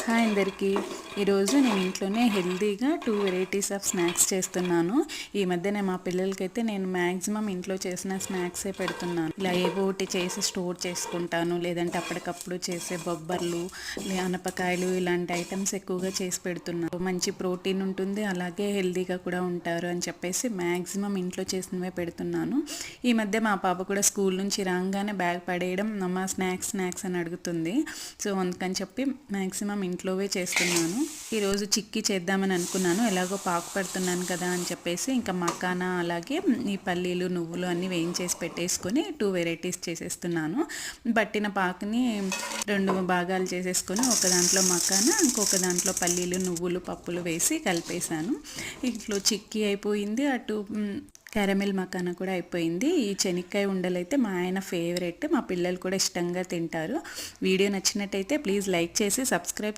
Hi అందరికీ. ఈరోజు నేను ఇంట్లోనే హెల్తీగా 2 వెరైటీస్ ఆఫ్ స్నాక్స్ చేస్తున్నాను. ఈ మధ్యనే మా పిల్లలకైతే నేను మ్యాక్సిమం ఇంట్లో చేసిన స్నాక్సే పెడుతున్నాను. ఇలా ఏవో ఒకటి చేసి స్టోర్ చేసుకుంటాను, లేదంటే అప్పటికప్పుడు చేసే బొబ్బర్లు, ఆనపకాయలు ఇలాంటి ఐటమ్స్ ఎక్కువగా చేసి పెడుతున్నాను. మంచి ప్రోటీన్ ఉంటుంది, అలాగే హెల్తీగా కూడా ఉంటారు అని చెప్పేసి మ్యాక్సిమం ఇంట్లో చేసినవే పెడుతున్నాను. ఈ మధ్య మా పాప కూడా స్కూల్ నుంచి రాగానే బ్యాగ్ పడేయడం, అమ్మ స్నాక్స్ స్నాక్స్ అని అడుగుతుంది. సో అందుకని చెప్పి మ్యాక్సిమం ఇంట్లోవే చేస్తున్నాను. ఈరోజు చిక్కీ చేద్దామని అనుకున్నాను. ఎలాగో పాకు పడుతున్నాను కదా అని చెప్పేసి ఇంకా మకానా అలాగే ఈ పల్లీలు నువ్వులు అన్నీ వేయించేసి పెట్టేసుకొని 2 వెరైటీస్ చేసేస్తున్నాను. పట్టిన పాకుని 2 భాగాలు చేసేసుకొని ఒక దాంట్లో మకానా, ఇంకొక దాంట్లో పల్లీలు నువ్వులు పప్పులు వేసి కలిపేశాను. ఇంట్లో చిక్కీ అయిపోయింది, అటు క్యారమెల్ మకానా కూడా అయిపోయింది. ఈ శనక్కాయ ఉండలు అయితే మా ఆయన ఫేవరెట్, మా పిల్లలు కూడా ఇష్టంగా తింటారు. వీడియో నచ్చినట్టయితే ప్లీజ్ లైక్ చేసి సబ్స్క్రైబ్